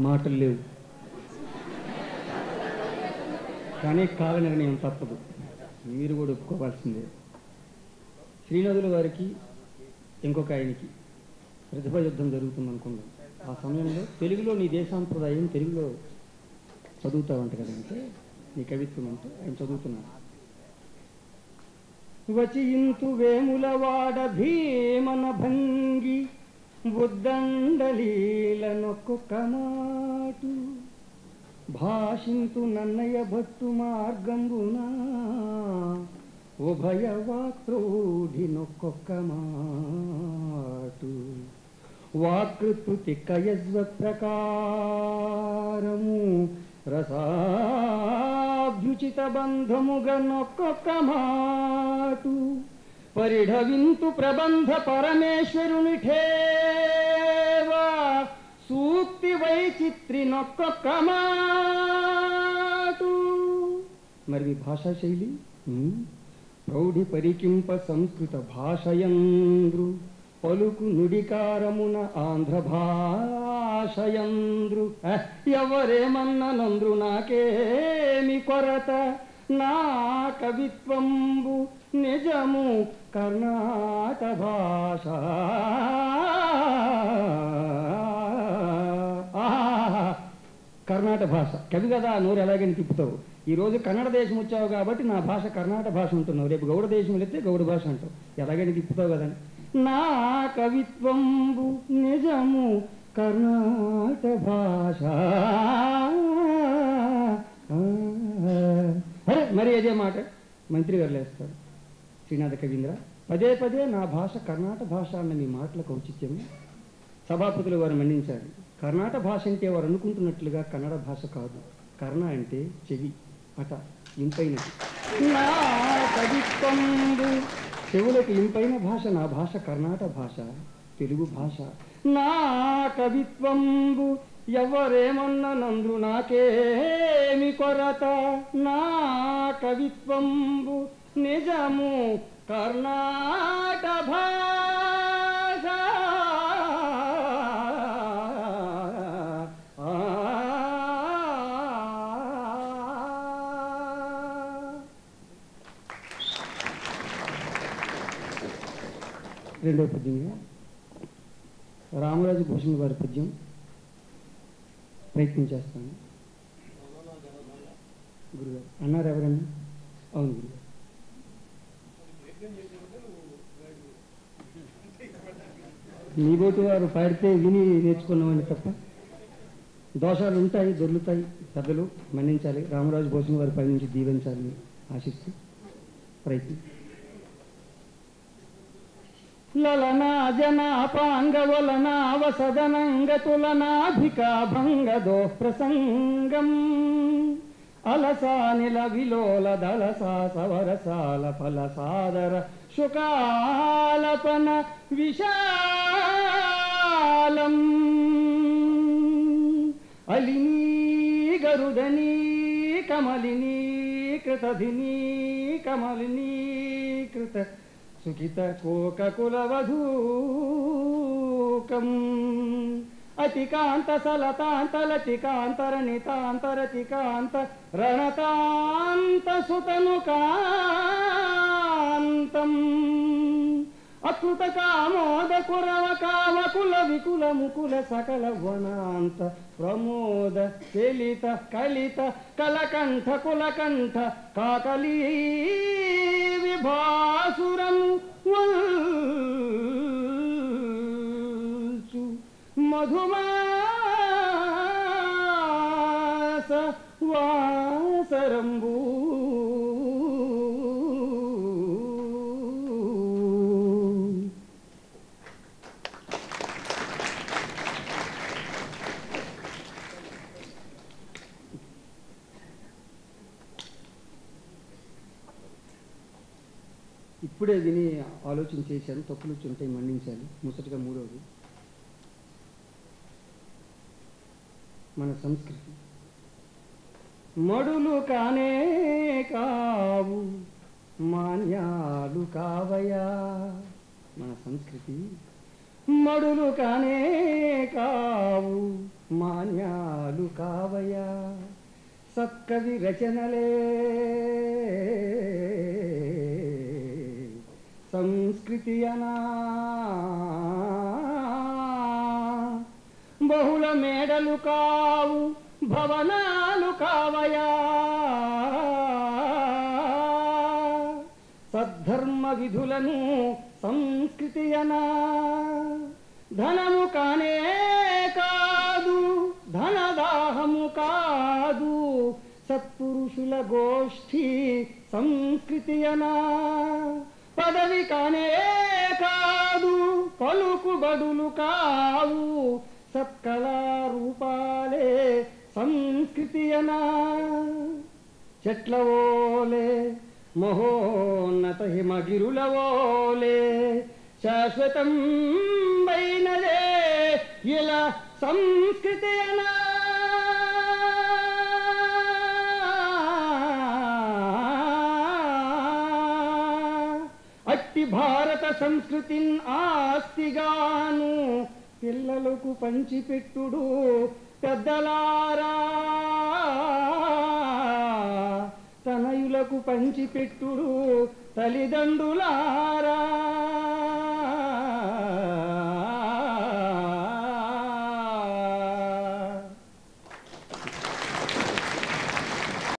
మాటలు లేవు, కానీ కాల నిర్ణయం తప్పదు, మీరు కూడా ఒప్పుకోవాల్సిందే. శ్రీనదుల వారికి ఇంకొక ఆయనకి ప్రతిభా యుద్ధం జరుగుతుంది అనుకుందాం. ఆ సమయంలో తెలుగులో నీ దేశాంప్రదాయం తెలుగులో చదువుతావంట కదంటే, నీ కవిత్వం అంటే ఆయన చదువుతున్నారు. వచియింతు వేములవాడ భీమన భంగి ఉద్దండలీలనొక్కొక్క మాటు భాషింతు నన్నయ భట్టు మార్గంబునా ఉభయ వాక్ప్రౌఢినొక్కొక్క మాటు వాకృతి కయజ్వ ప్రకారము రసాభ్యుచిత బంధముగనొక్కొక్క మాటు పరిఢవింతు ప్రబంధ పరమేశ్వరుని ఠేవా సూక్తి వైచిత్రినొక్కొక్క మాటు. మరి మీ భాషా శైలి ప్రౌఢి పరికింప సంస్కృత భాషయంద్రు పలుకు నుడికారమున ఆంధ్ర భాషయంద్రు ఎవరేమన్ననంద్రు నాకేమి కొరత నా కవిత్వంబు నిజము కర్ణాట భాష. కర్ణాట భాష కవి కదా, నోరు ఎలాగని తిప్పుతావు. ఈరోజు కన్నడ దేశం వచ్చావు కాబట్టి నా భాష కర్ణాట భాష అంటున్నావు, రేపు గౌడ దేశం వెళితే గౌడ భాష అంటావు, ఎలాగని తిప్పుతావు కదని. నా కవిత్వంబు నిజము కర్ణాట భాష. అరే మరి అదే మాట మంత్రి గారు లేస్తారు. శ్రీనాథ కవీంద్ర పదే పదే నా భాష కర్ణాట భాష అన్న మీ మాటలకు ఔచిత్యము సభాపతులు వారు మన్నించారు. కర్ణాట భాష అంటే వారు అనుకుంటున్నట్లుగా కన్నడ భాష కాదు. కర్ణ అంటే చెవి, అట ఇంపైనది. నా కవిత్వంబు చెవులకు ఇంపైన భాష నా భాష కర్ణాట భాష, తెలుగు భాష. నా కవిత్వంబు ఎవరేమన్ననంద్రు నాకేమి కొరత నా కవిత్వంబు నిజము కర్ణాట భాష. రెండో పద్యంగా రామరాజు భూషణ్ వారి పద్యం ప్రయత్నం చేస్తాను. గురుగారు అన్నారు ఎవరన్నా? అవును గురుగారు. మీ బోటు వారు పాడితే విని నేర్చుకున్నామని తప్ప దోషాలు ఉంటాయి, దొర్లుతాయి, పెద్దలు మన్నించాలి. రామరాజు భూషణ్ వారి పై నుంచి దీవించాలని ఆశిస్తూ ప్రయత్నం. లలనా జనాపాంగవలనా వసదనంగతులనాభికా భంగదో ప్రసంగం అలసానిల విలోల దళసా సవరసాల ఫలసాదర శుకాలపన విశాలం అలినీ గరుడనీ కమలినీ కృతధినీ కమలినీ కృత సుఖిత కోకకులవధూకం అతికాంత సలతాంతలతికాంతరణితాంతరతికాంత రణతాంత సుతను కాంతం అకృత కామోద కురవ కామకుల వికుల ముకుల సకల వనాంత ప్రమోద చలిత కలిత కలకంఠ కులకంఠ కాకలీ విభాసురము వల్చు మధుమాస వాసరంబు ఇప్పుడే విని ఆలోచన చేశాను. తప్పులు చుంటాయి, మన్నించాలి. ముచ్చటగా మూడవది మన సంస్కృతి. మడులు కానే కావు మాన్యాలు కావయా. మన సంస్కృతి మడులు కానే కావు మాన్యాలు కావయా సత్కవి రచనలే సంస్కృతి అనా బహుళ మేడలు కావు భవనాలు కావయా సద్ధర్మ విధులను సంస్కృతి అనా ధనము కానే కాదు ధనదాహము కాదు సత్పురుషుల గోష్ఠి సంస్కృతి అనా పదవి కానే కాదు పలుకుబడులు కావు సత్కళారూపాలే సంస్కృతి అనా చెట్లవోలే మహోన్నత హిమగిరులవోలే శాశ్వతం వైనలే ఇలా సంస్కృతి అనా అట్టి భారత సంస్కృతిన్ ఆస్తిగాను పిల్లలకు పంచిపెట్టుడు పెద్దలారా తనయులకు పంచిపెట్టుడు తల్లిదండ్రులారా